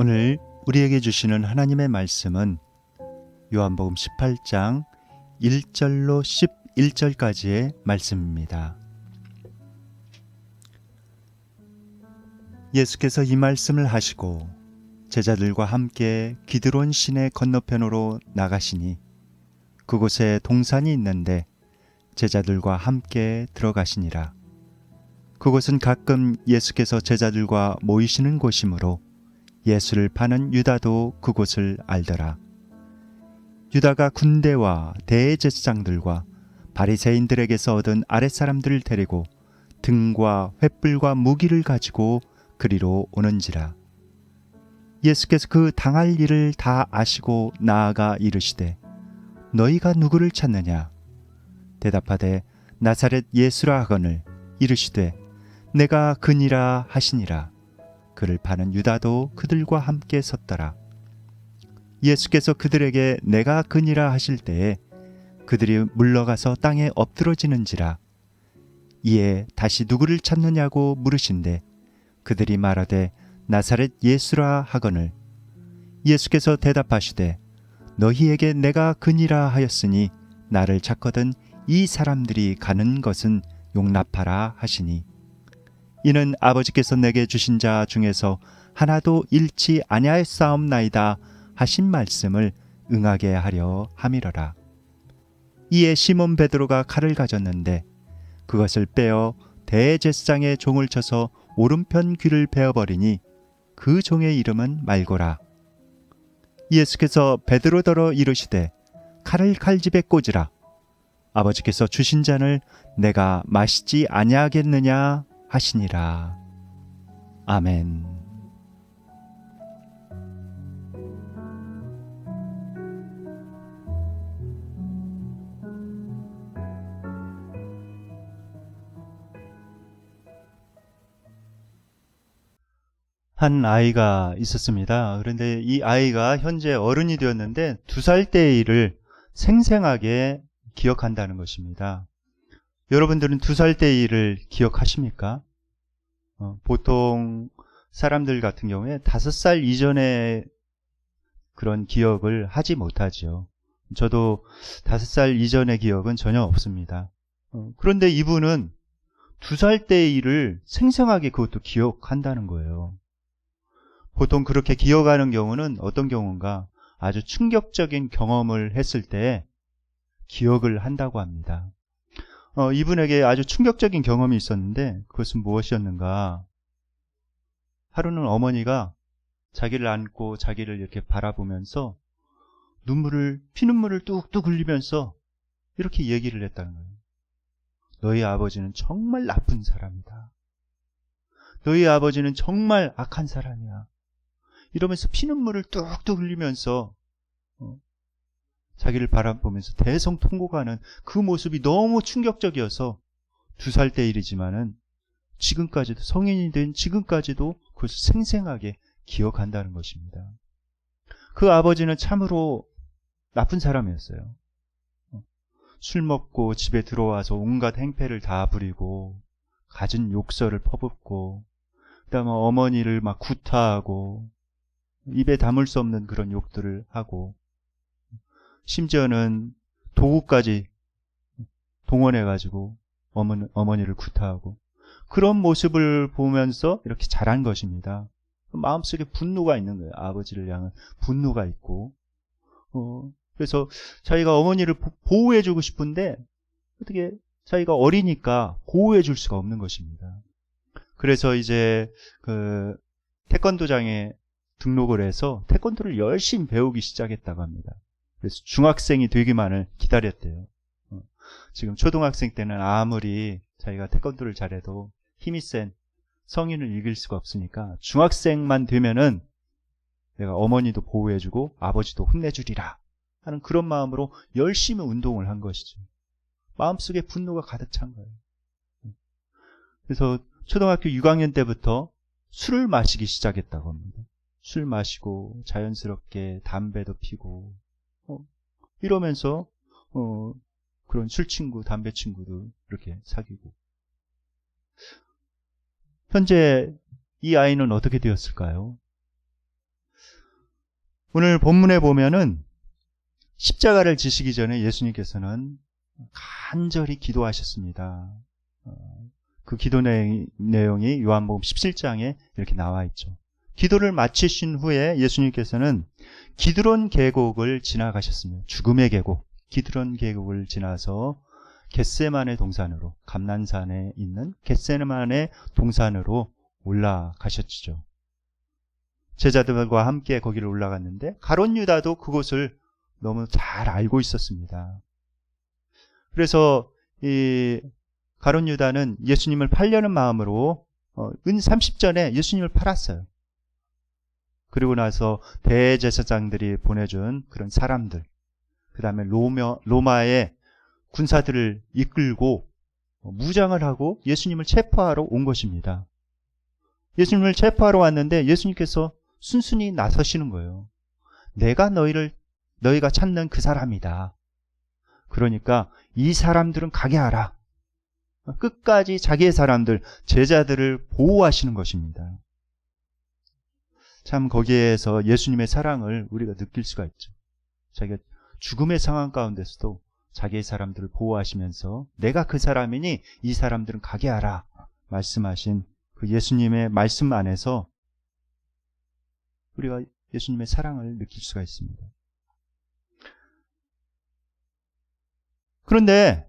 오늘 우리에게 주시는 하나님의 말씀은 요한복음 18장 1절로 11절까지의 말씀입니다. 예수께서 이 말씀을 하시고 제자들과 함께 기드론 시내 건너편으로 나가시니 그곳에 동산이 있는데 제자들과 함께 들어가시니라. 그곳은 가끔 예수께서 제자들과 모이시는 곳이므로 예수를 파는 유다도 그곳을 알더라. 유다가 군대와 대제사장들과 바리새인들에게서 얻은 아랫사람들을 데리고 등과 횃불과 무기를 가지고 그리로 오는지라. 예수께서 그 당할 일을 다 아시고 나아가 이르시되 너희가 누구를 찾느냐? 대답하되 나사렛 예수라 하거늘 이르시되 내가 그니라 하시니라. 그를 파는 유다도 그들과 함께 섰더라. 예수께서 그들에게 내가 그니라 하실 때에 그들이 물러가서 땅에 엎드러지는지라. 이에 다시 누구를 찾느냐고 물으신대 그들이 말하되 나사렛 예수라 하거늘 예수께서 대답하시되 너희에게 내가 그니라 하였으니 나를 찾거든 이 사람들이 가는 것은 용납하라 하시니 이는 아버지께서 내게 주신 자 중에서 하나도 잃지 아니하였사옵나이다 하신 말씀을 응하게 하려 함이러라. 이에 시몬 베드로가 칼을 가졌는데 그것을 빼어 대제사장의 종을 쳐서 오른편 귀를 베어버리니 그 종의 이름은 말고라. 예수께서 베드로더러 이르시되 칼을 칼집에 꽂으라. 아버지께서 주신 잔을 내가 마시지 아니하겠느냐 하시니라. 아멘. 한 아이가 있었습니다. 그런데 이 아이가 현재 어른이 되었는데 2살 때의 일을 생생하게 기억한다는 것입니다. 여러분들은 2살 때의 일을 기억하십니까? 보통 사람들 같은 경우에 5살 이전의 그런 기억을 하지 못하죠. 저도 5살 이전의 기억은 전혀 없습니다. 그런데 이분은 2살 때의 일을 생생하게 그것도 기억한다는 거예요. 보통 그렇게 기억하는 경우는 어떤 경우인가? 아주 충격적인 경험을 했을 때 기억을 한다고 합니다. 이분에게 아주 충격적인 경험이 있었는데 그것은 무엇이었는가? 하루는 어머니가 자기를 안고 자기를 이렇게 바라보면서 피눈물을 뚝뚝 흘리면서 이렇게 얘기를 했다는 거예요. 너희 아버지는 정말 나쁜 사람이다. 너희 아버지는 정말 악한 사람이야. 이러면서 피눈물을 뚝뚝 흘리면서 자기를 바라보면서 대성통곡하는 그 모습이 너무 충격적이어서 2살 때 일이지만은 지금까지도 성인이 된 지금까지도 그것을 생생하게 기억한다는 것입니다. 그 아버지는 참으로 나쁜 사람이었어요. 술 먹고 집에 들어와서 온갖 행패를 다 부리고 갖은 욕설을 퍼붓고 그다음에 어머니를 막 구타하고 입에 담을 수 없는 그런 욕들을 하고 심지어는 도구까지 동원해가지고 어머니를 구타하고 그런 모습을 보면서 이렇게 자란 것입니다. 마음속에 분노가 있는 거예요. 아버지를 향한 분노가 있고 그래서 자기가 어머니를 보호해주고 싶은데 어떻게 자기가 어리니까 보호해줄 수가 없는 것입니다. 그래서 이제 그 태권도장에 등록을 해서 태권도를 열심히 배우기 시작했다고 합니다. 그래서 중학생이 되기만을 기다렸대요. 지금 초등학생 때는 아무리 자기가 태권도를 잘해도 힘이 센 성인을 이길 수가 없으니까 중학생만 되면은 내가 어머니도 보호해주고 아버지도 혼내주리라 하는 그런 마음으로 열심히 운동을 한 것이죠. 마음속에 분노가 가득 찬 거예요. 그래서 초등학교 6학년 때부터 술을 마시기 시작했다고 합니다. 술 마시고 자연스럽게 담배도 피고 이러면서 그런 술 친구, 담배 친구도 이렇게 사귀고 현재 이 아이는 어떻게 되었을까요? 오늘 본문에 보면은 십자가를 지시기 전에 예수님께서는 간절히 기도하셨습니다. 그 기도 내용이 요한복음 17장에 이렇게 나와 있죠. 기도를 마치신 후에 예수님께서는 기드론 계곡을 지나가셨습니다. 죽음의 계곡, 기드론 계곡을 지나서 겟세마네 동산으로, 감난산에 있는 겟세마네 동산으로 올라가셨죠. 제자들과 함께 거기를 올라갔는데 가룟 유다도 그곳을 너무 잘 알고 있었습니다. 그래서 이 가룟 유다는 예수님을 팔려는 마음으로 은 30전에 예수님을 팔았어요. 그리고 나서 대제사장들이 보내준 그런 사람들, 그 다음에 로마의 군사들을 이끌고 무장을 하고 예수님을 체포하러 온 것입니다. 예수님을 체포하러 왔는데 예수님께서 순순히 나서시는 거예요. 내가 너희가 찾는 그 사람이다. 그러니까 이 사람들은 가게 하라. 끝까지 자기의 사람들, 제자들을 보호하시는 것입니다. 참 거기에서 예수님의 사랑을 우리가 느낄 수가 있죠. 자기가 죽음의 상황 가운데서도 자기의 사람들을 보호하시면서 내가 그 사람이니 이 사람들은 가게 하라 말씀하신 그 예수님의 말씀 안에서 우리가 예수님의 사랑을 느낄 수가 있습니다. 그런데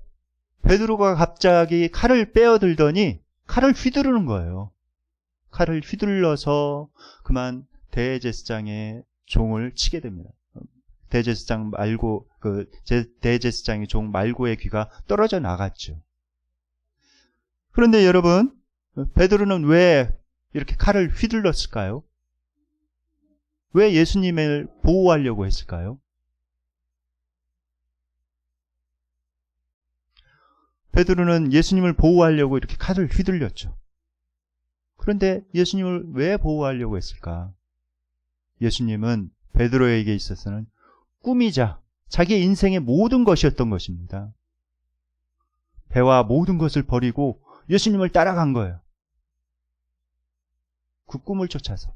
베드로가 갑자기 칼을 빼어들더니 칼을 휘두르는 거예요. 칼을 휘둘러서 그만 대제사장의 종을 치게 됩니다. 대제사장 말고 대제사장의 종 말고의 귀가 떨어져 나갔죠. 그런데 여러분, 베드로는 왜 이렇게 칼을 휘둘렀을까요? 왜 예수님을 보호하려고 했을까요? 베드로는 예수님을 보호하려고 이렇게 칼을 휘둘렸죠. 그런데 예수님을 왜 보호하려고 했을까? 예수님은 베드로에게 있어서는 꿈이자 자기의 인생의 모든 것이었던 것입니다. 배와 모든 것을 버리고 예수님을 따라간 거예요. 그 꿈을 쫓아서.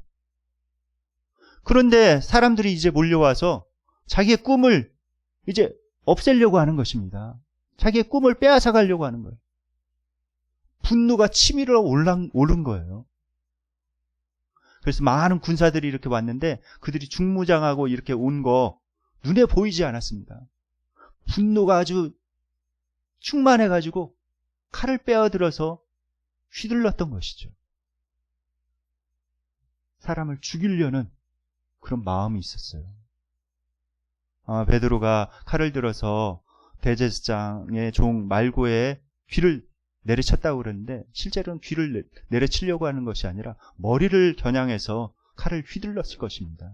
그런데 사람들이 이제 몰려와서 자기의 꿈을 이제 없애려고 하는 것입니다. 자기의 꿈을 빼앗아 가려고 하는 거예요. 분노가 치밀어 오른 거예요. 그래서 많은 군사들이 이렇게 왔는데 그들이 중무장하고 이렇게 온 거 눈에 보이지 않았습니다. 분노가 아주 충만해가지고 칼을 빼어들어서 휘둘렀던 것이죠. 사람을 죽이려는 그런 마음이 있었어요. 베드로가 칼을 들어서 대제사장의 종 말고의 귀를 내리쳤다고 그러는데 실제로는 귀를 내려치려고 하는 것이 아니라 머리를 겨냥해서 칼을 휘둘렀을 것입니다.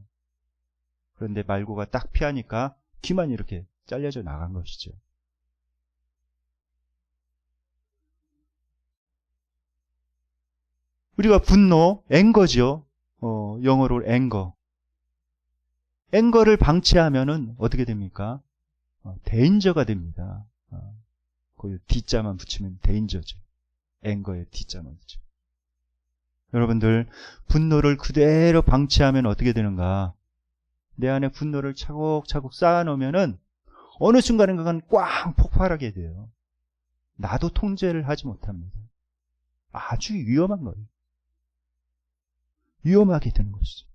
그런데 말고가 딱 피하니까 귀만 이렇게 잘려져 나간 것이죠. 우리가 분노, 앵거죠. 영어로 앵거. 앵거를 방치하면은 어떻게 됩니까? 데인저가 됩니다. 거기 D자만 붙이면 데인저죠. 앵거에 D자만 붙여. 여러분들, 분노를 그대로 방치하면 어떻게 되는가? 내 안에 분노를 차곡차곡 쌓아놓으면은 어느 순간인가는 꽝 폭발하게 돼요. 나도 통제를 하지 못합니다. 아주 위험한 거예요. 위험하게 되는 것이죠.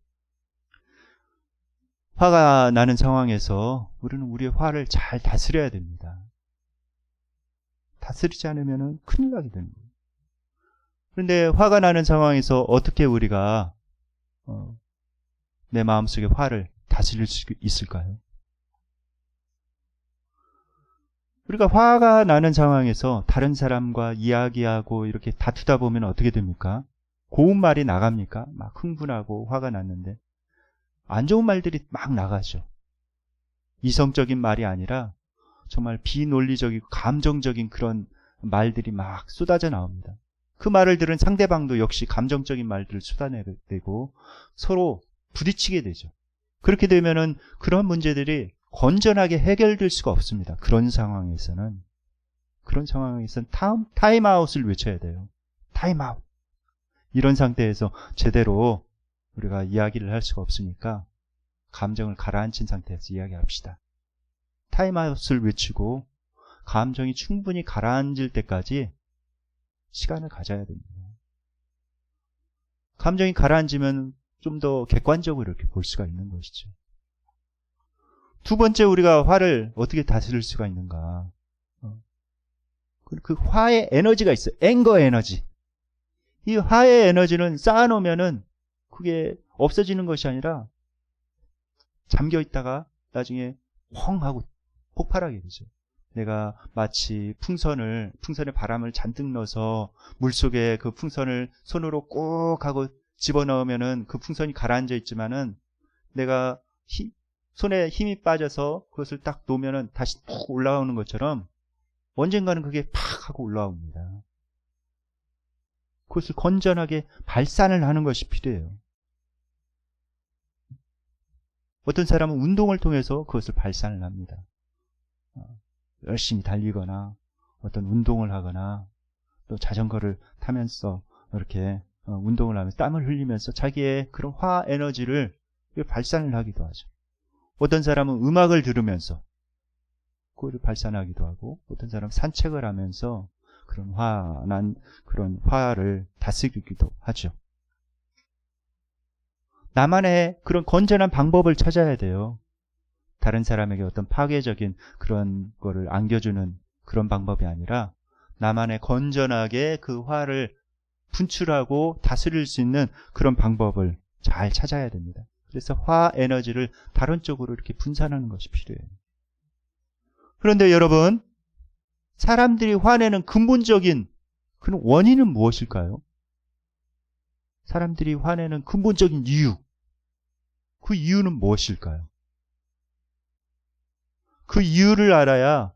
화가 나는 상황에서 우리는 우리의 화를 잘 다스려야 됩니다. 다스리지 않으면 큰일 나게 되는 거예요. 그런데 화가 나는 상황에서 어떻게 우리가 내 마음속의 화를 다스릴 수 있을까요? 우리가 화가 나는 상황에서 다른 사람과 이야기하고 이렇게 다투다 보면 어떻게 됩니까? 고운 말이 나갑니까? 막 흥분하고 화가 났는데 안 좋은 말들이 막 나가죠. 이성적인 말이 아니라 정말 비논리적이고 감정적인 그런 말들이 막 쏟아져 나옵니다. 그 말을 들은 상대방도 역시 감정적인 말들을 쏟아내고 서로 부딪히게 되죠. 그렇게 되면은 그런 문제들이 건전하게 해결될 수가 없습니다. 그런 상황에서는 타임아웃을 외쳐야 돼요. 타임아웃. 이런 상태에서 제대로 우리가 이야기를 할 수가 없으니까 감정을 가라앉힌 상태에서 이야기합시다. 타임아웃을 외치고 감정이 충분히 가라앉을 때까지 시간을 가져야 됩니다. 감정이 가라앉으면 좀 더 객관적으로 이렇게 볼 수가 있는 것이죠. 두 번째, 우리가 화를 어떻게 다스릴 수가 있는가? 그 화의 에너지가 있어요. 앵거 에너지. 이 화의 에너지는 쌓아놓으면은 그게 없어지는 것이 아니라 잠겨 있다가 나중에 펑 하고 폭발하게 되죠. 내가 마치 풍선에 바람을 잔뜩 넣어서 물속에 그 풍선을 손으로 꼭 하고 집어넣으면은 그 풍선이 가라앉아 있지만은 내가 손에 힘이 빠져서 그것을 딱 놓으면은 다시 푹 올라오는 것처럼 언젠가는 그게 팍 하고 올라옵니다. 그것을 건전하게 발산을 하는 것이 필요해요. 어떤 사람은 운동을 통해서 그것을 발산을 합니다. 열심히 달리거나 어떤 운동을 하거나 또 자전거를 타면서 이렇게 운동을 하면서 땀을 흘리면서 자기의 그런 화 에너지를 발산을 하기도 하죠. 어떤 사람은 음악을 들으면서 그걸 발산하기도 하고, 어떤 사람은 산책을 하면서 그런 화난 그런 화를 다스리기도 하죠. 나만의 그런 건전한 방법을 찾아야 돼요. 다른 사람에게 어떤 파괴적인 그런 거를 안겨주는 그런 방법이 아니라 나만의 건전하게 그 화를 분출하고 다스릴 수 있는 그런 방법을 잘 찾아야 됩니다. 그래서 화 에너지를 다른 쪽으로 이렇게 분산하는 것이 필요해요. 그런데 여러분, 사람들이 화내는 근본적인 그런 원인은 무엇일까요? 사람들이 화내는 근본적인 이유, 그 이유는 무엇일까요? 그 이유를 알아야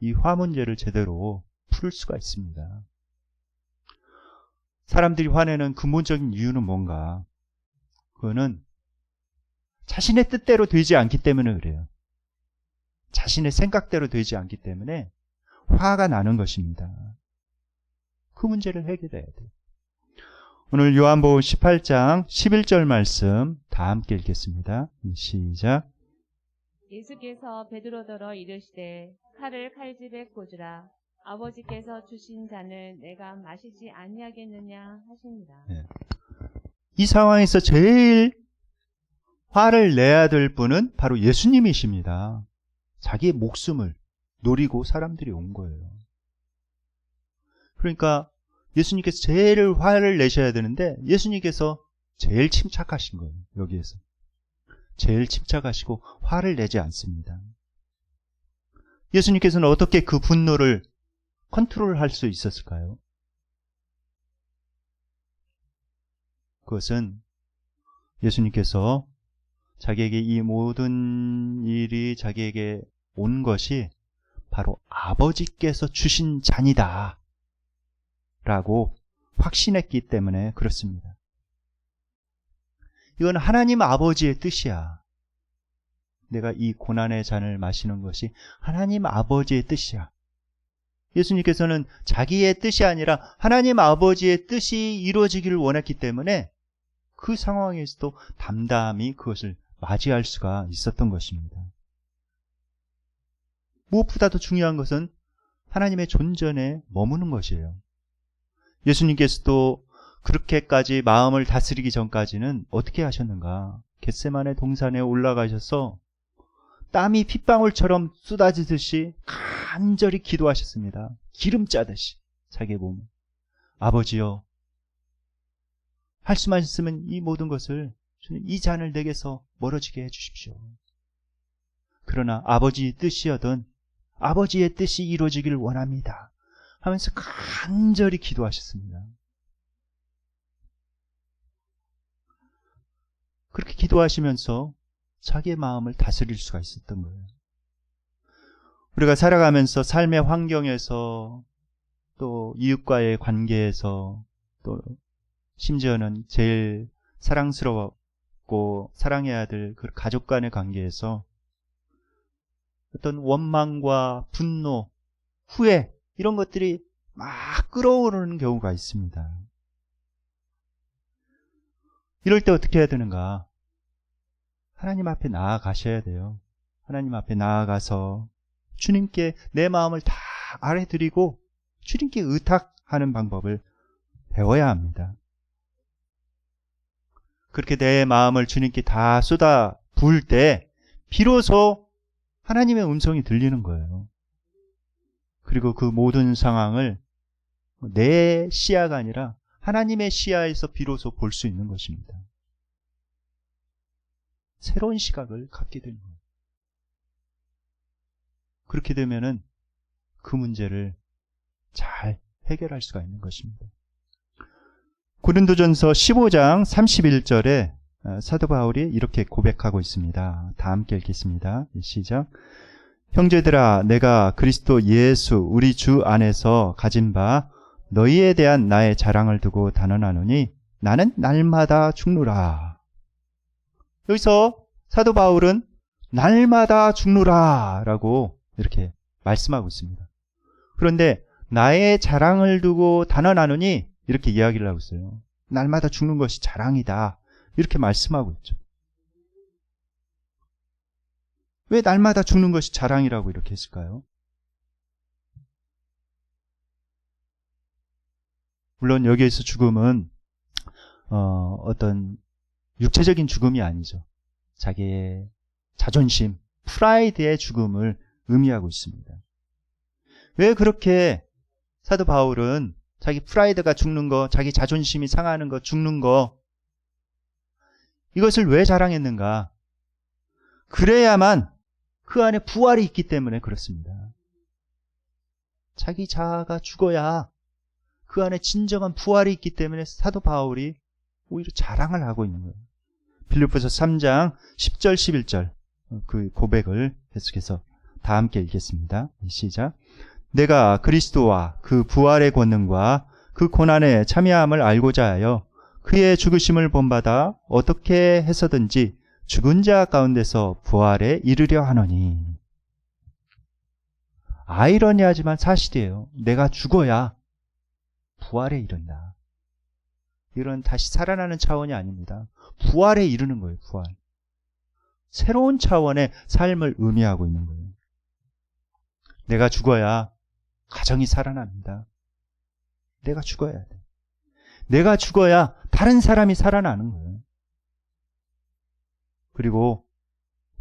이 화 문제를 제대로 풀 수가 있습니다. 사람들이 화내는 근본적인 이유는 뭔가? 그거는 자신의 뜻대로 되지 않기 때문에 그래요. 자신의 생각대로 되지 않기 때문에 화가 나는 것입니다. 그 문제를 해결해야 돼요. 오늘 요한복음 18장 11절 말씀 다 함께 읽겠습니다. 시작. 예수께서 베드로더러 이르시되 칼을 칼집에 꽂으라. 아버지께서 주신 잔을 내가 마시지 아니하겠느냐 하십니다. 네. 이 상황에서 제일 화를 내야 될 분은 바로 예수님이십니다. 자기의 목숨을 노리고 사람들이 온 거예요. 그러니까 예수님께서 제일 화를 내셔야 되는데 예수님께서 제일 침착하신 거예요. 여기에서 제일 침착하시고 화를 내지 않습니다. 예수님께서는 어떻게 그 분노를 컨트롤할 수 있었을까요? 그것은 예수님께서 자기에게 이 모든 일이 자기에게 온 것이 바로 아버지께서 주신 잔이다 라고 확신했기 때문에 그렇습니다. 이건 하나님 아버지의 뜻이야. 내가 이 고난의 잔을 마시는 것이 하나님 아버지의 뜻이야. 예수님께서는 자기의 뜻이 아니라 하나님 아버지의 뜻이 이루어지기를 원했기 때문에 그 상황에서도 담담히 그것을 맞이할 수가 있었던 것입니다. 무엇보다도 중요한 것은 하나님의 존전에 머무는 것이에요. 예수님께서도 그렇게까지 마음을 다스리기 전까지는 어떻게 하셨는가? 겟세마네 동산에 올라가셔서 땀이 핏방울처럼 쏟아지듯이 간절히 기도하셨습니다. 기름 짜듯이 자기의 몸. 아버지여, 할 수만 있으면 이 모든 것을 이 잔을 내게서 멀어지게 해주십시오. 그러나 아버지의 뜻이여든 아버지의 뜻이 이루어지기를 원합니다 하면서 간절히 기도하셨습니다. 그렇게 기도하시면서 자기의 마음을 다스릴 수가 있었던 거예요. 우리가 살아가면서 삶의 환경에서 또 이웃과의 관계에서 또 심지어는 제일 사랑스러웠고 사랑해야 될 그 가족 간의 관계에서 어떤 원망과 분노, 후회 이런 것들이 막 끌어오르는 경우가 있습니다. 이럴 때 어떻게 해야 되는가? 하나님 앞에 나아가셔야 돼요. 하나님 앞에 나아가서 주님께 내 마음을 다 아뢰드리고 주님께 의탁하는 방법을 배워야 합니다. 그렇게 내 마음을 주님께 다 쏟아 부을 때 비로소 하나님의 음성이 들리는 거예요. 그리고 그 모든 상황을 내 시야가 아니라 하나님의 시야에서 비로소 볼 수 있는 것입니다. 새로운 시각을 갖게 되는 거예요. 그렇게 되면은 그 문제를 잘 해결할 수가 있는 것입니다. 고린도전서 15장 31절에 사도 바울이 이렇게 고백하고 있습니다. 다 함께 읽겠습니다. 시작. 형제들아, 내가 그리스도 예수 우리 주 안에서 가진 바 너희에 대한 나의 자랑을 두고 단언하노니 나는 날마다 죽노라. 여기서 사도 바울은 날마다 죽노라 라고 이렇게 말씀하고 있습니다. 그런데 나의 자랑을 두고 단언하노니 이렇게 이야기를 하고 있어요. 날마다 죽는 것이 자랑이다. 이렇게 말씀하고 있죠. 왜 날마다 죽는 것이 자랑이라고 이렇게 했을까요? 물론 여기에서 죽음은 어떤 육체적인 죽음이 아니죠. 자기의 자존심, 프라이드의 죽음을 의미하고 있습니다. 왜 그렇게 사도 바울은 자기 프라이드가 죽는 거, 자기 자존심이 상하는 거, 죽는 거, 이것을 왜 자랑했는가? 그래야만 그 안에 부활이 있기 때문에 그렇습니다. 자기 자아가 죽어야 그 안에 진정한 부활이 있기 때문에 사도 바울이 오히려 자랑을 하고 있는 거예요. 빌립보서 3장 10절 11절 그 고백을 계속해서 다 함께 읽겠습니다. 시작. 내가 그리스도와 그 부활의 권능과 그 고난에 참여함을 알고자 하여 그의 죽으심을 본받아 어떻게 해서든지 죽은 자 가운데서 부활에 이르려 하노니. 아이러니하지만 사실이에요. 내가 죽어야 부활에 이른다. 이런 다시 살아나는 차원이 아닙니다. 부활에 이르는 거예요. 부활. 새로운 차원의 삶을 의미하고 있는 거예요. 내가 죽어야 가정이 살아납니다. 내가 죽어야 돼. 내가 죽어야 다른 사람이 살아나는 거예요. 그리고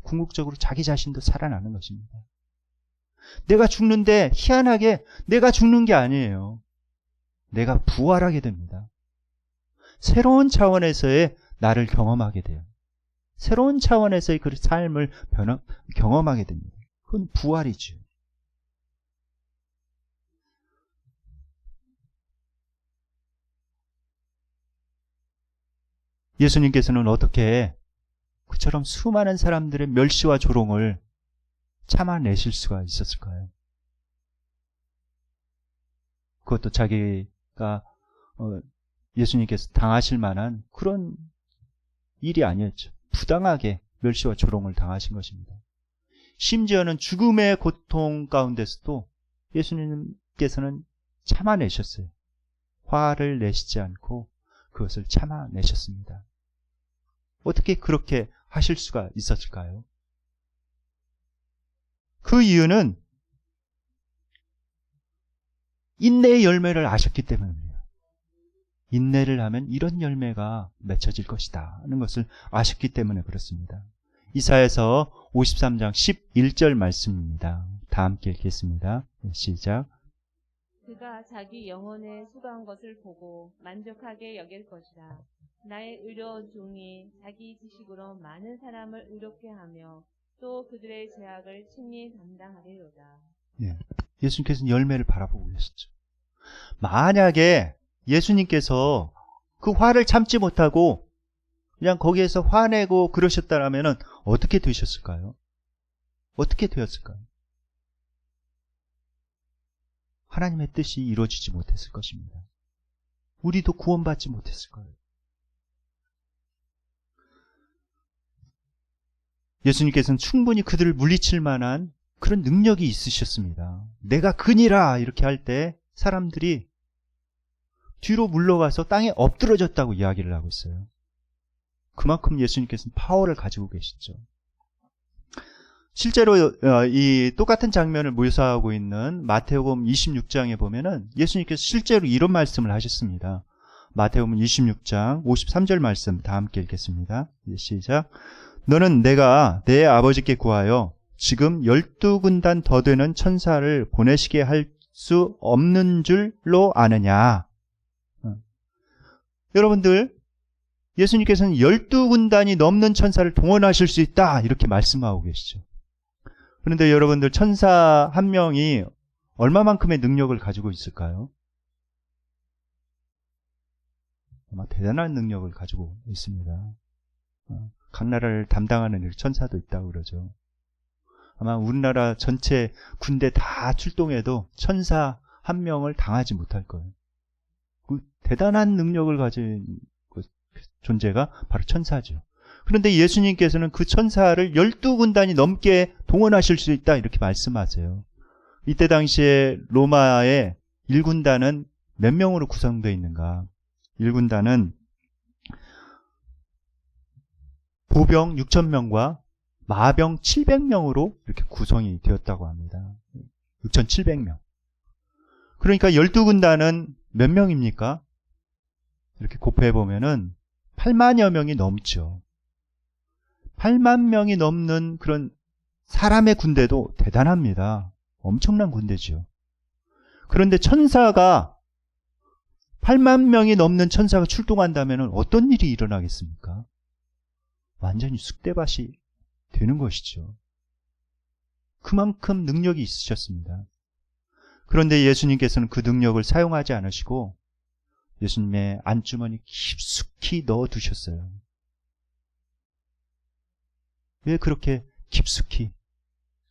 궁극적으로 자기 자신도 살아나는 것입니다. 내가 죽는데 희한하게 내가 죽는 게 아니에요. 내가 부활하게 됩니다. 새로운 차원에서의 나를 경험하게 돼요. 새로운 차원에서의 그 삶을 경험하게 됩니다. 그건 부활이죠. 예수님께서는 어떻게 그처럼 수많은 사람들의 멸시와 조롱을 참아내실 수가 있었을까요? 그것도 자기가 예수님께서 당하실 만한 그런 일이 아니었죠. 부당하게 멸시와 조롱을 당하신 것입니다. 심지어는 죽음의 고통 가운데서도 예수님께서는 참아내셨어요. 화를 내시지 않고 그것을 참아내셨습니다. 어떻게 그렇게 하실 수가 있었을까요? 그 이유는 인내의 열매를 아셨기 때문입니다. 인내를 하면 이런 열매가 맺혀질 것이다 하는 것을 아셨기 때문에 그렇습니다. 이사야서 53장 11절 말씀입니다. 다 함께 읽겠습니다. 시작. 그가 자기 영혼에 수고한 것을 보고 만족하게 여길 것이라. 나의 의로운 종이 자기 지식으로 많은 사람을 의롭게 하며 또 그들의 죄악을 친히 담당하리로다. 예. 예수님께서는 열매를 바라보고 계셨죠. 만약에 예수님께서 그 화를 참지 못하고 그냥 거기에서 화내고 그러셨다면 어떻게 되셨을까요? 어떻게 되었을까요? 하나님의 뜻이 이루어지지 못했을 것입니다. 우리도 구원받지 못했을 거예요. 예수님께서는 충분히 그들을 물리칠 만한 그런 능력이 있으셨습니다. 내가 그니라 이렇게 할 때 사람들이 뒤로 물러가서 땅에 엎드러졌다고 이야기를 하고 있어요. 그만큼 예수님께서는 파워를 가지고 계시죠. 실제로 이 똑같은 장면을 묘사하고 있는 마태복음 26장에 보면은 예수님께서 실제로 이런 말씀을 하셨습니다. 마태복음 26장 53절 말씀 다 함께 읽겠습니다. 시작. 너는 내가 내 아버지께 구하여 지금 12군단 더 되는 천사를 보내시게 할 수 없는 줄로 아느냐. 여러분들, 예수님께서는 12군단이 넘는 천사를 동원하실 수 있다 이렇게 말씀하고 계시죠. 그런데 여러분들, 천사 한 명이 얼마만큼의 능력을 가지고 있을까요? 아마 대단한 능력을 가지고 있습니다. 각 나라를 담당하는 천사도 있다고 그러죠. 아마 우리나라 전체 군대 다 출동해도 천사 한 명을 당하지 못할 거예요. 그 대단한 능력을 가진 존재가 바로 천사죠. 그런데 예수님께서는 그 천사를 12군단이 넘게 동원하실 수 있다 이렇게 말씀하세요. 이때 당시에 로마의 1군단은 몇 명으로 구성되어 있는가? 1군단은 보병 6,000명과 마병 700명으로 이렇게 구성이 되었다고 합니다. 6,700명. 그러니까 12군단은 몇 명입니까? 이렇게 곱해 보면은 8만여 명이 넘죠. 8만 명이 넘는 그런 사람의 군대도 대단합니다. 엄청난 군대죠. 그런데 천사가 8만 명이 넘는 천사가 출동한다면 어떤 일이 일어나겠습니까? 완전히 쑥대밭이 되는 것이죠. 그만큼 능력이 있으셨습니다. 그런데 예수님께서는 그 능력을 사용하지 않으시고 예수님의 안주머니 깊숙이 넣어두셨어요. 왜 그렇게 깊숙이,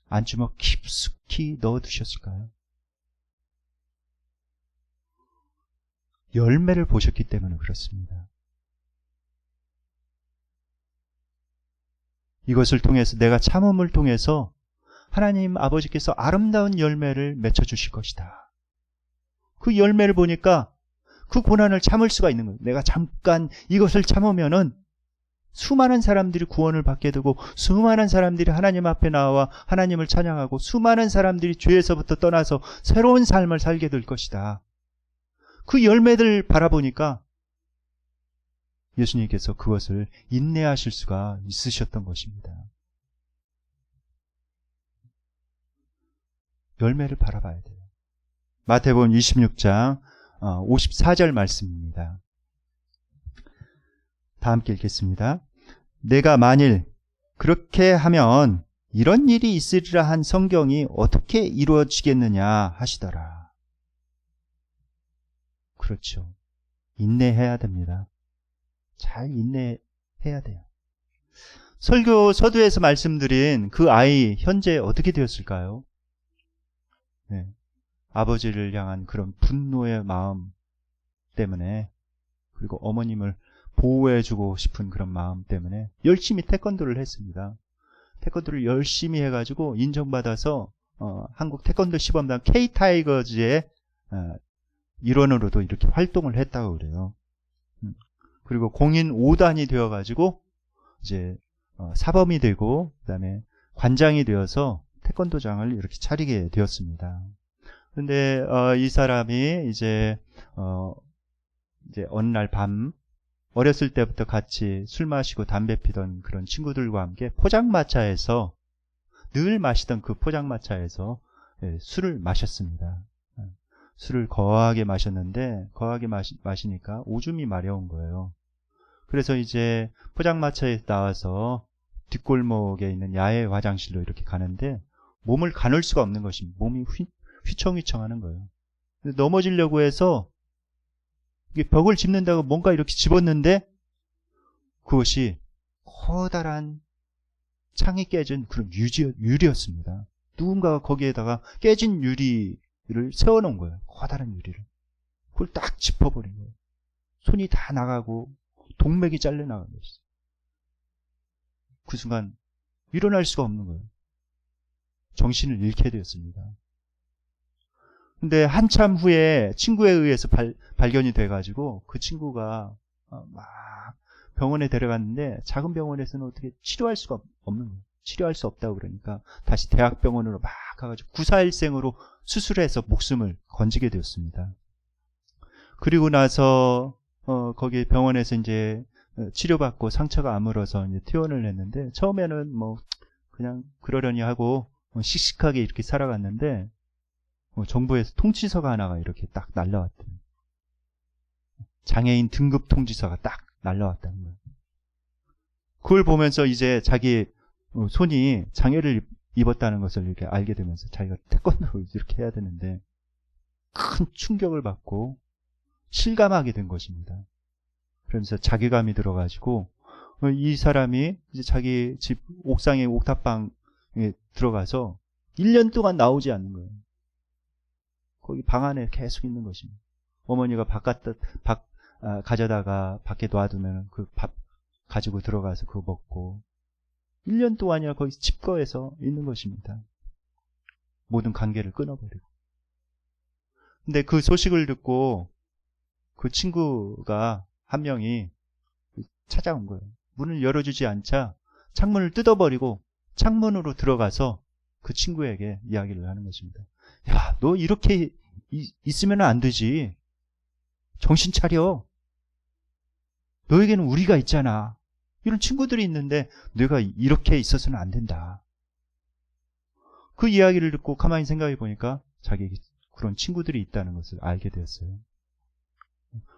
안주머니 깊숙이 넣어두셨을까요? 열매를 보셨기 때문에 그렇습니다. 이것을 통해서, 내가 참음을 통해서 하나님 아버지께서 아름다운 열매를 맺혀주실 것이다. 그 열매를 보니까 그 고난을 참을 수가 있는 거예요. 내가 잠깐 이것을 참으면은 수많은 사람들이 구원을 받게 되고, 수많은 사람들이 하나님 앞에 나와 하나님을 찬양하고, 수많은 사람들이 죄에서부터 떠나서 새로운 삶을 살게 될 것이다. 그 열매들 바라보니까 예수님께서 그것을 인내하실 수가 있으셨던 것입니다. 열매를 바라봐야 돼요. 마태복음 26장 54절 말씀입니다. 다 함께 읽겠습니다. 내가 만일 그렇게 하면 이런 일이 있으리라 한 성경이 어떻게 이루어지겠느냐 하시더라. 그렇죠. 인내해야 됩니다. 잘 인내해야 돼요. 설교 서두에서 말씀드린 그 아이 현재 어떻게 되었을까요? 네. 아버지를 향한 그런 분노의 마음 때문에, 그리고 어머님을 보호해주고 싶은 그런 마음 때문에 열심히 태권도를 했습니다. 태권도를 열심히 해가지고 인정받아서 한국 태권도 시범단 K-타이거즈의 일원으로도 이렇게 활동을 했다고 그래요. 그리고 공인 5단이 되어가지고 이제 사범이 되고, 그다음에 관장이 되어서 태권도장을 이렇게 차리게 되었습니다. 근데 이 사람이 이제 어느 날 밤, 어렸을 때부터 같이 술 마시고 담배 피던 그런 친구들과 함께 포장마차에서, 늘 마시던 그 포장마차에서 술을 마셨습니다. 술을 거하게 마셨는데, 거하게 마시니까 오줌이 마려운 거예요. 그래서 이제 포장마차에 나와서 뒷골목에 있는 야외 화장실로 이렇게 가는데 몸을 가눌 수가 없는 것입니다. 몸이 휘청휘청하는 거예요. 넘어지려고 해서 벽을 짚는다고 뭔가 이렇게 집었는데 그것이 커다란 창이 깨진 그런 유리였습니다. 누군가가 거기에다가 깨진 유리를 세워놓은 거예요. 커다란 유리를. 그걸 딱 짚어버린 거예요. 손이 다 나가고 동맥이 잘려나간 것이죠. 그 순간 일어날 수가 없는 거예요. 정신을 잃게 되었습니다. 근데 한참 후에 친구에 의해서 발견이 돼가지고 그 친구가 막 병원에 데려갔는데 작은 병원에서는 어떻게 치료할 수가 없는 거예요. 치료할 수 없다고 그러니까 다시 대학병원으로 막 가가지고 구사일생으로 수술해서 목숨을 건지게 되었습니다. 그리고 나서 거기 병원에서 이제 치료받고 상처가 아물어서 이제 퇴원을 했는데 처음에는 뭐 그냥 그러려니 하고 씩씩하게 이렇게 살아갔는데 정부에서 통지서가 하나가 이렇게 딱 날라왔대요. 장애인 등급 통지서가 딱 날라왔다는 거예요. 그걸 보면서 이제 자기 손이 장애를 입었다는 것을 이렇게 알게 되면서 자기가 태권도를 이렇게 해야 되는데 큰 충격을 받고 실감하게 된 것입니다. 그러면서 자괴감이 들어가지고 이 사람이 이제 자기 집 옥상의 옥탑방에 들어가서 1년 동안 나오지 않는 거예요. 거기 방 안에 계속 있는 것입니다. 어머니가 가져다가 밖에 놔두면 그 밥 가지고 들어가서 그거 먹고 1년 동안이나 거기서 집거해서 있는 것입니다. 모든 관계를 끊어버리고. 근데 그 소식을 듣고 그 친구가 한 명이 찾아온 거예요. 문을 열어주지 않자 창문을 뜯어버리고 창문으로 들어가서 그 친구에게 이야기를 하는 것입니다. 야, 너 이렇게 있으면 안 되지. 정신 차려. 너에게는 우리가 있잖아. 이런 친구들이 있는데 너가 이렇게 있어서는 안 된다. 그 이야기를 듣고 가만히 생각해 보니까 자기에게 그런 친구들이 있다는 것을 알게 되었어요.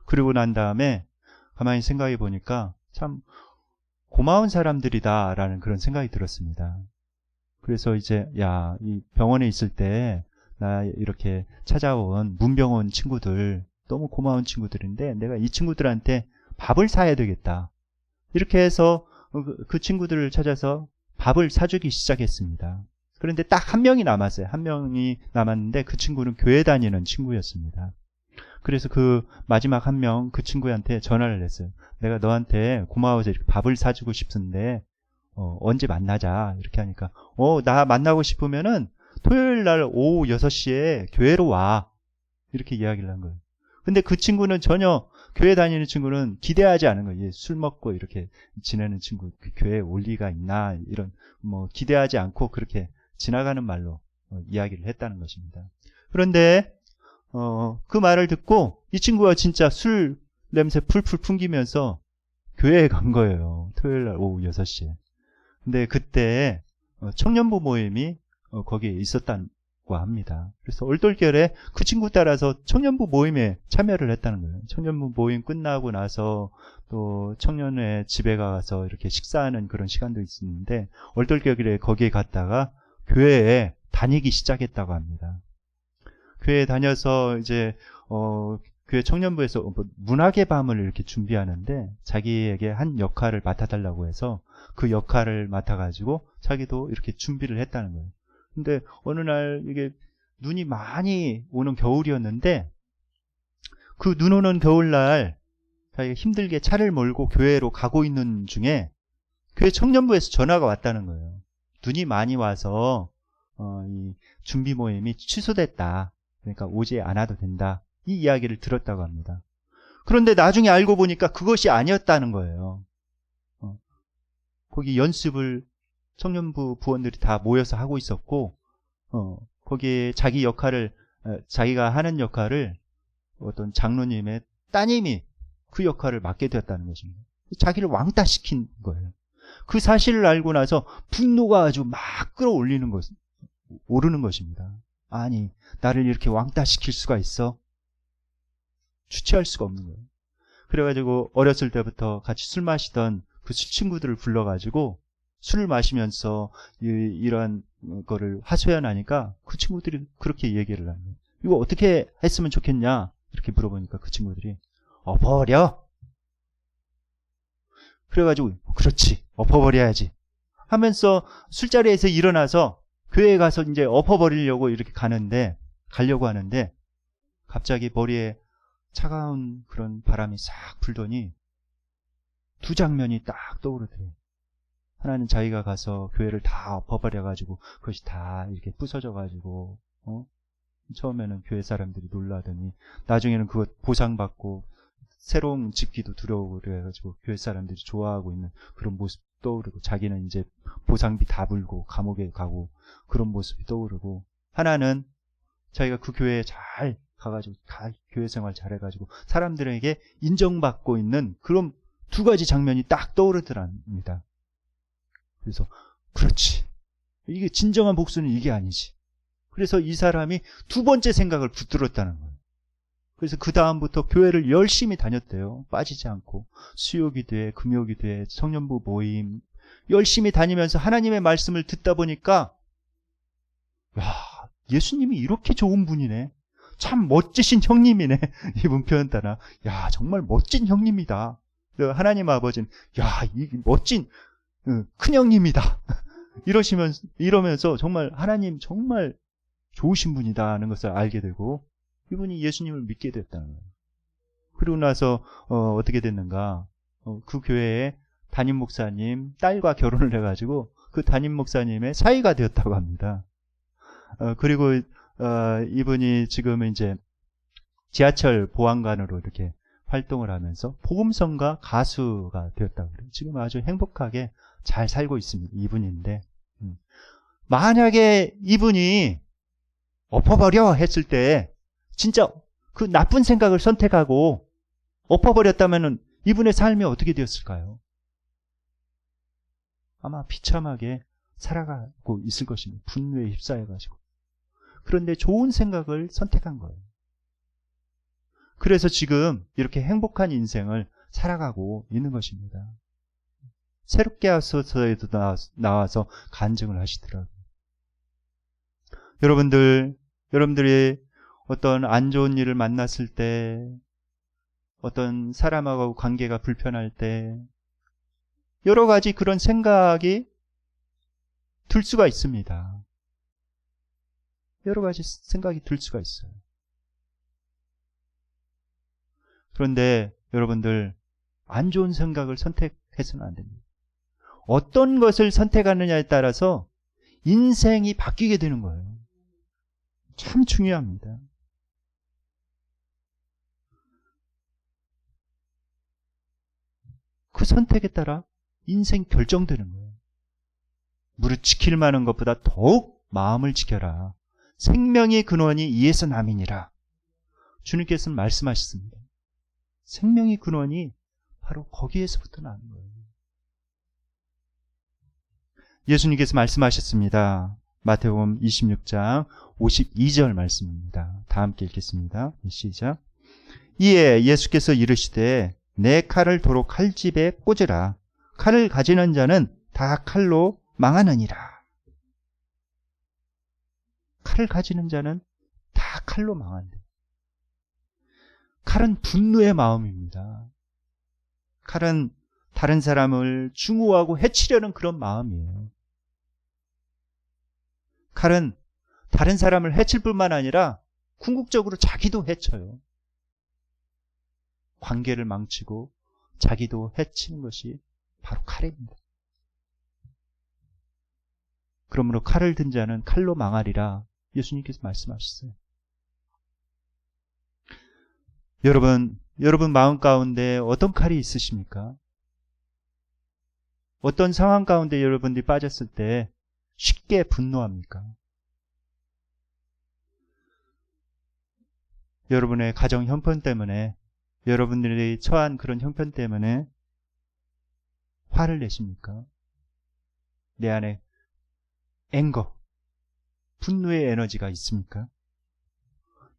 그리고 난 다음에 가만히 생각해 보니까 참 고마운 사람들이다라는 그런 생각이 들었습니다. 그래서 이제 이 병원에 있을 때 나 이렇게 찾아온 문병원 친구들 너무 고마운 친구들인데 내가 이 친구들한테 밥을 사야 되겠다. 이렇게 해서 그 친구들을 찾아서 밥을 사주기 시작했습니다. 그런데 딱 한 명이 남았어요. 한 명이 남았는데 그 친구는 교회 다니는 친구였습니다. 그래서 그 마지막 한 명 그 친구한테 전화를 했어요. 내가 너한테 고마워서 이렇게 밥을 사주고 싶은데 언제 만나자 이렇게 하니까 나 만나고 싶으면은 토요일 날 오후 6시에 교회로 와 이렇게 이야기를 한 거예요. 근데 그 친구는 전혀 교회 다니는 친구는 기대하지 않은 거예요. 술 먹고 이렇게 지내는 친구 교회에 올 리가 있나 이런 기대하지 않고 그렇게 지나가는 말로 이야기를 했다는 것입니다. 그런데 그 말을 듣고 이 친구가 진짜 술 냄새 풀풀 풍기면서 교회에 간 거예요. 토요일 날 오후 6시에. 근데 그때 청년부 모임이 거기에 있었다고 합니다. 그래서 얼떨결에 그 친구 따라서 청년부 모임에 참여를 했다는 거예요. 청년부 모임 끝나고 나서 또 청년회 집에 가서 이렇게 식사하는 그런 시간도 있었는데 얼떨결에 거기에 갔다가 교회에 다니기 시작했다고 합니다. 교회에 다녀서 이제 교회 청년부에서 문학의 밤을 이렇게 준비하는데 자기에게 한 역할을 맡아달라고 해서 그 역할을 맡아가지고 자기도 이렇게 준비를 했다는 거예요. 근데 어느 날 이게 눈이 많이 오는 겨울이었는데 그 눈 오는 겨울날 자기가 힘들게 차를 몰고 교회로 가고 있는 중에 교회 청년부에서 전화가 왔다는 거예요. 눈이 많이 와서 이 준비 모임이 취소됐다. 그러니까 오지 않아도 된다. 이 이야기를 들었다고 합니다. 그런데 나중에 알고 보니까 그것이 아니었다는 거예요. 거기 연습을 청년부 부원들이 다 모여서 하고 있었고 거기에 자기가 하는 역할을 어떤 장로님의 따님이 그 역할을 맡게 되었다는 것입니다. 자기를 왕따시킨 거예요. 그 사실을 알고 나서 분노가 아주 막 오르는 것입니다. 아니, 나를 이렇게 왕따시킬 수가 있어? 주체할 수가 없는 거예요. 그래가지고 어렸을 때부터 같이 술 마시던 그 친구들을 불러가지고 술을 마시면서 이런 거를 하소연하니까 그 친구들이 그렇게 얘기를 하는 거예요. 이거 어떻게 했으면 좋겠냐? 이렇게 물어보니까 그 친구들이 엎어버려. 그래가지고 그렇지, 엎어버려야지 하면서 술자리에서 일어나서 교회에 가서 이제 엎어버리려고 이렇게 가려고 하는데 갑자기 머리에 차가운 그런 바람이 싹 불더니 두 장면이 딱 떠오르더래요. 하나는 자기가 가서 교회를 다 엎어버려가지고 그것이 다 이렇게 부서져가지고 처음에는 교회 사람들이 놀라더니 나중에는 그것 보상받고 새로운 집기도 들어오고 그래가지고 교회 사람들이 좋아하고 있는 그런 모습 떠오르고, 자기는 이제 보상비 다 불고 감옥에 가고 그런 모습이 떠오르고, 하나는 자기가 그 교회에 잘 가가지고 다 교회 생활 잘해가지고 사람들에게 인정받고 있는 그런 두 가지 장면이 딱 떠오르더랍니다. 그래서 그렇지, 이게 진정한 복수는 이게 아니지. 그래서 이 사람이 두 번째 생각을 붙들었다는 거예요. 그래서 그 다음부터 교회를 열심히 다녔대요. 빠지지 않고 수요기도회, 금요기도회, 청년부 모임 열심히 다니면서 하나님의 말씀을 듣다 보니까, 야, 예수님이 이렇게 좋은 분이네, 참 멋지신 형님이네. 이분 표현 따라, 야, 정말 멋진 형님이다. 하나님 아버지는, 야, 이 멋진 큰 형님이다. 이러면서 정말 하나님 정말 좋으신 분이다 하는 것을 알게 되고, 이분이 예수님을 믿게 됐다는 거예요. 그러고 나서 어떻게 됐는가, 그 교회에 담임 목사님 딸과 결혼을 해가지고 그 담임 목사님의 사위가 되었다고 합니다. 그리고 이분이 지금 이제 지하철 보안관으로 이렇게 활동을 하면서 복음성가 가수가 되었다고 그래요. 지금 아주 행복하게 잘 살고 있습니다. 이분인데, 만약에 이분이 엎어버려 했을 때 진짜 그 나쁜 생각을 선택하고 엎어버렸다면 이분의 삶이 어떻게 되었을까요? 아마 비참하게 살아가고 있을 것입니다. 분노에 휩싸여가지고. 그런데 좋은 생각을 선택한 거예요. 그래서 지금 이렇게 행복한 인생을 살아가고 있는 것입니다. 새롭게 하소서에도 나와서 간증을 하시더라고요. 여러분들이 어떤 안 좋은 일을 만났을 때, 어떤 사람하고 관계가 불편할 때 여러 가지 그런 생각이 들 수가 있습니다. 여러 가지 생각이 들 수가 있어요. 그런데 여러분들, 안 좋은 생각을 선택해서는 안 됩니다. 어떤 것을 선택하느냐에 따라서 인생이 바뀌게 되는 거예요. 참 중요합니다. 그 선택에 따라 인생 결정되는 거예요. 무릇 지킬 만한 것보다 더욱 마음을 지켜라. 생명의 근원이 이에서 남이니라. 주님께서는 말씀하셨습니다. 생명의 근원이 바로 거기에서부터 나는 거예요. 예수님께서 말씀하셨습니다. 마태복음 26장 52절 말씀입니다. 다 함께 읽겠습니다. 시작. 이에 예수께서 이르시되 내 칼을 도로 칼집에 꽂으라. 칼을 가지는 자는 다 칼로 망하느니라. 칼을 가지는 자는 다 칼로 망한대. 칼은 분노의 마음입니다. 칼은 다른 사람을 증오하고 해치려는 그런 마음이에요. 칼은 다른 사람을 해칠 뿐만 아니라 궁극적으로 자기도 해쳐요. 관계를 망치고 자기도 해치는 것이 바로 칼입니다. 그러므로 칼을 든 자는 칼로 망하리라 예수님께서 말씀하셨어요. 여러분 마음 가운데 어떤 칼이 있으십니까? 어떤 상황 가운데 여러분들이 빠졌을 때 쉽게 분노합니까? 여러분의 가정 형편 때문에, 여러분들이 처한 그런 형편 때문에 화를 내십니까? 내 안에 앵거, 분노의 에너지가 있습니까?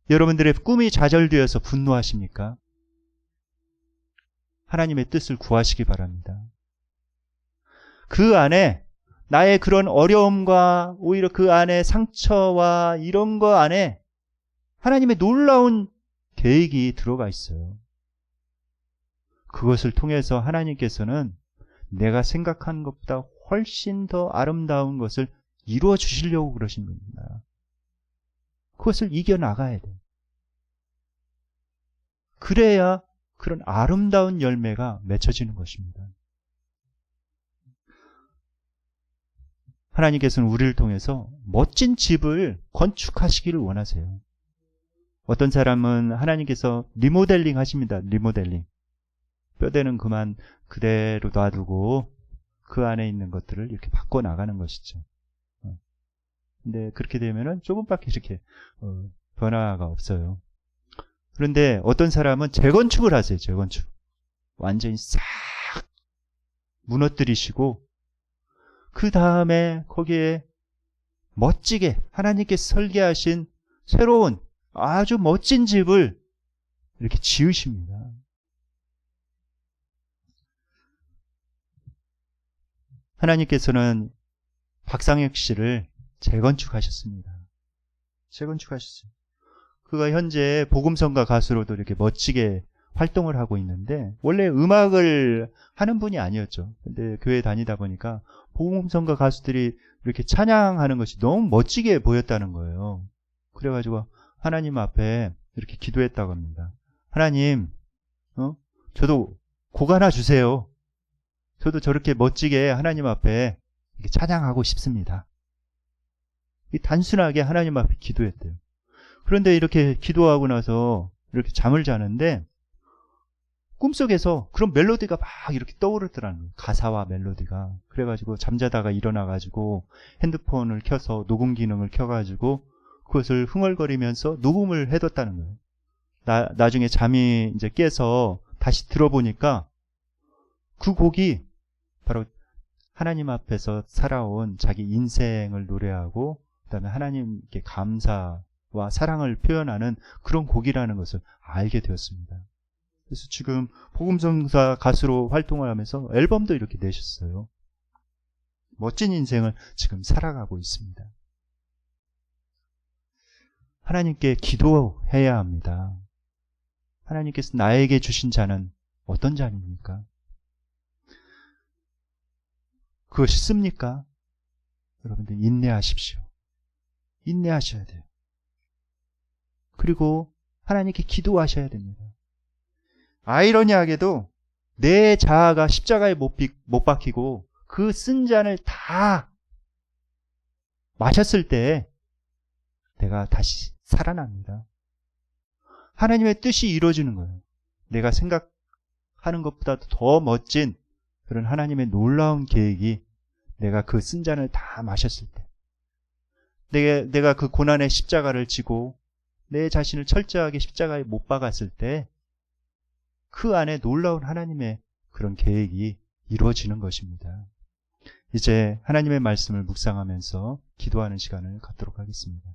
여러분들의 꿈이 좌절되어서 분노하십니까? 하나님의 뜻을 구하시기 바랍니다. 그 안에 나의 그런 어려움과 오히려 그 안에 상처와 이런 거 안에 하나님의 놀라운 계획이 들어가 있어요. 그것을 통해서 하나님께서는 내가 생각한 것보다 훨씬 더 아름다운 것을 이루어 주시려고 그러신 겁니다. 그것을 이겨나가야 돼요. 그래야 그런 아름다운 열매가 맺혀지는 것입니다. 하나님께서는 우리를 통해서 멋진 집을 건축하시기를 원하세요. 어떤 사람은 하나님께서 리모델링 하십니다. 리모델링. 뼈대는 그만 그대로 놔두고 그 안에 있는 것들을 이렇게 바꿔 나가는 것이죠. 근데 그렇게 되면은 조금밖에 이렇게 변화가 없어요. 그런데 어떤 사람은 재건축을 하세요. 재건축. 완전히 싹 무너뜨리시고 그 다음에 거기에 멋지게 하나님께서 설계하신 새로운 아주 멋진 집을 이렇게 지으십니다. 하나님께서는 박상혁 씨를 재건축하셨습니다. 재건축하셨어요. 그가 현재 복음성가 가수로도 이렇게 멋지게 활동을 하고 있는데 원래 음악을 하는 분이 아니었죠. 근데 교회 다니다 보니까 복음성가 가수들이 이렇게 찬양하는 것이 너무 멋지게 보였다는 거예요. 그래가지고 하나님 앞에 이렇게 기도했다고 합니다. 하나님, 저도 곡 하나 주세요. 저도 저렇게 멋지게 하나님 앞에 이렇게 찬양하고 싶습니다. 단순하게 하나님 앞에 기도했대요. 그런데 이렇게 기도하고 나서 이렇게 잠을 자는데 꿈속에서 그런 멜로디가 막 이렇게 떠오르더라는 거예요. 가사와 멜로디가. 그래가지고 잠자다가 일어나가지고 핸드폰을 켜서 녹음 기능을 켜가지고 그것을 흥얼거리면서 녹음을 해뒀다는 거예요. 나중에 잠이 이제 깨서 다시 들어보니까 그 곡이 바로 하나님 앞에서 살아온 자기 인생을 노래하고 그다음에 하나님께 감사와 사랑을 표현하는 그런 곡이라는 것을 알게 되었습니다. 그래서 지금 복음성사 가수로 활동을 하면서 앨범도 이렇게 내셨어요. 멋진 인생을 지금 살아가고 있습니다. 하나님께 기도해야 합니다. 하나님께서 나에게 주신 자는 어떤 자입니까? 그것이 씁니까? 여러분들 인내하십시오. 인내하셔야 돼요. 그리고 하나님께 기도하셔야 됩니다. 아이러니하게도 내 자아가 십자가에 못 박히고 그 쓴 잔을 다 마셨을 때 내가 다시 살아납니다. 하나님의 뜻이 이루어지는 거예요. 내가 생각하는 것보다도 더 멋진 그런 하나님의 놀라운 계획이 내가 그 쓴 잔을 다 마셨을 때 내가 그 고난의 십자가를 지고 내 자신을 철저하게 십자가에 못 박았을 때 그 안에 놀라운 하나님의 그런 계획이 이루어지는 것입니다. 이제 하나님의 말씀을 묵상하면서 기도하는 시간을 갖도록 하겠습니다.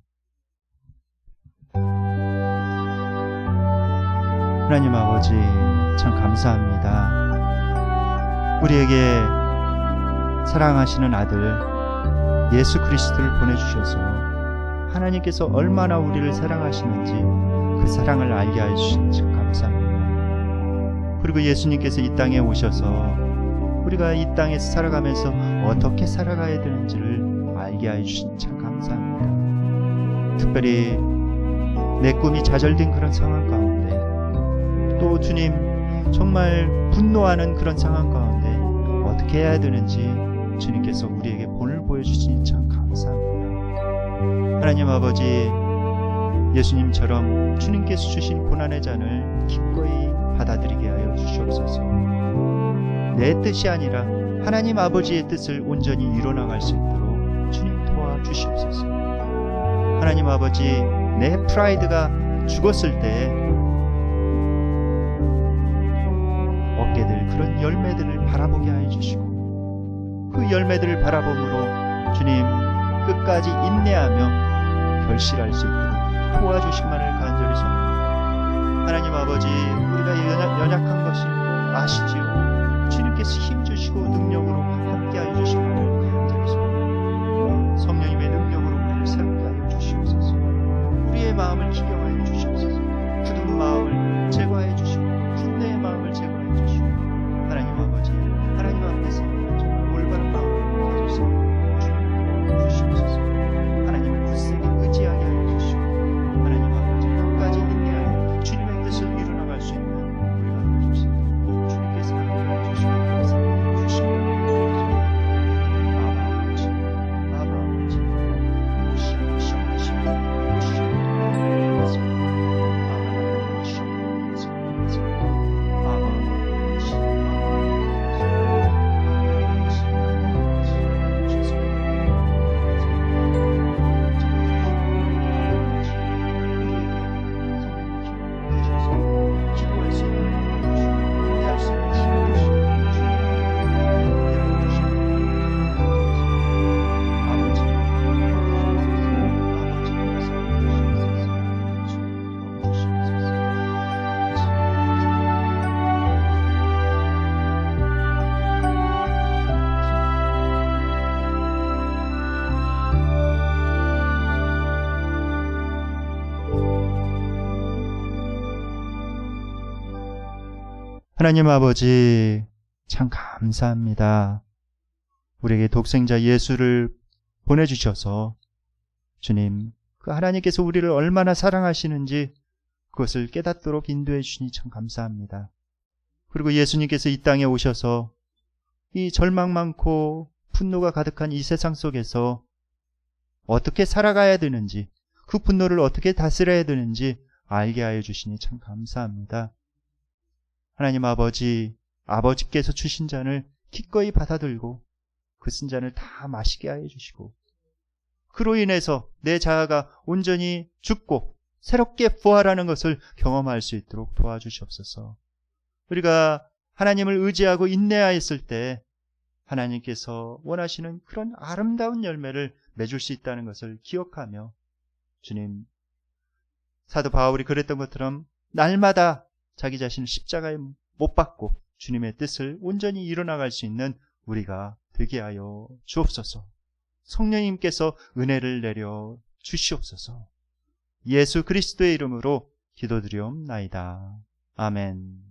하나님 아버지 참 감사합니다. 우리에게 사랑하시는 아들 예수 그리스도를 보내주셔서 하나님께서 얼마나 우리를 사랑하시는지 그 사랑을 알게 해주신 참 감사합니다. 그리고 예수님께서 이 땅에 오셔서 우리가 이 땅에서 살아가면서 어떻게 살아가야 되는지를 알게 해주신 참 감사합니다. 특별히 내 꿈이 좌절된 그런 상황 가운데 또 주님 정말 분노하는 그런 상황 가운데 어떻게 해야 되는지 주님께서 우리에게 본을 보여주시니 참 감사합니다. 하나님 아버지 예수님처럼 주님께서 주신 고난의 잔을 기꺼이 받아들이게 하여 주시옵소서. 내 뜻이 아니라 하나님 아버지의 뜻을 온전히 이뤄나갈 수 있도록 주님 도와주시옵소서. 하나님 아버지 내 프라이드가 죽었을 때 얻게 될 그런 열매들을 바라보게 하여 주시고 그 열매들을 바라봄으로 주님 끝까지 인내하며 결실할 수 있도록 도와주시기만을 간절히 소망합니다. 하나님 아버지 우리가 연약한 것을 아시지요. 주님께서 힘주시고 능력으로 함께하여 주시기만을 간절히 소망합니다. 성령님의 능력으로 우리를 새롭게 하여 주시옵소서. 우리의 마음을 기경하여 주시옵소서. 굳은 마음을 제거하여 주시고 분노의 마음을 제거하여 주시고 하나님 아버지 하나님 앞에서 정말 올바른 마음을 가져서 주님 주시옵소서. 하나님을 굳세게 의지하게 하여 주시고 하나님 아버지 끝까지 인내하여 주님의 뜻을 이루어나갈 수 있는 우리가 되어 주시옵소서. 주님께서 함께하여 주시고 감사합니다. 주시옵소서. 아바 아버지 아바 아버지 무시하시고 아바 아버지 하나님 아버지, 참 감사합니다. 우리에게 독생자 예수를 보내주셔서 주님, 그 하나님께서 우리를 얼마나 사랑하시는지 그것을 깨닫도록 인도해 주시니 참 감사합니다. 그리고 예수님께서 이 땅에 오셔서 이 절망 많고 분노가 가득한 이 세상 속에서 어떻게 살아가야 되는지, 그 분노를 어떻게 다스려야 되는지 알게 하여 주시니 참 감사합니다. 하나님 아버지, 아버지께서 주신 잔을 기꺼이 받아들고 그 쓴 잔을 다 마시게 하여 주시고, 그로 인해서 내 자아가 온전히 죽고 새롭게 부활하는 것을 경험할 수 있도록 도와주시옵소서. 우리가 하나님을 의지하고 인내하였을 때 하나님께서 원하시는 그런 아름다운 열매를 맺을 수 있다는 것을 기억하며, 주님, 사도 바울이 그랬던 것처럼 날마다 자기 자신을 십자가에 못 박고 주님의 뜻을 온전히 이뤄나갈 수 있는 우리가 되게 하여 주옵소서. 성령님께서 은혜를 내려 주시옵소서. 예수 그리스도의 이름으로 기도드리옵나이다. 아멘.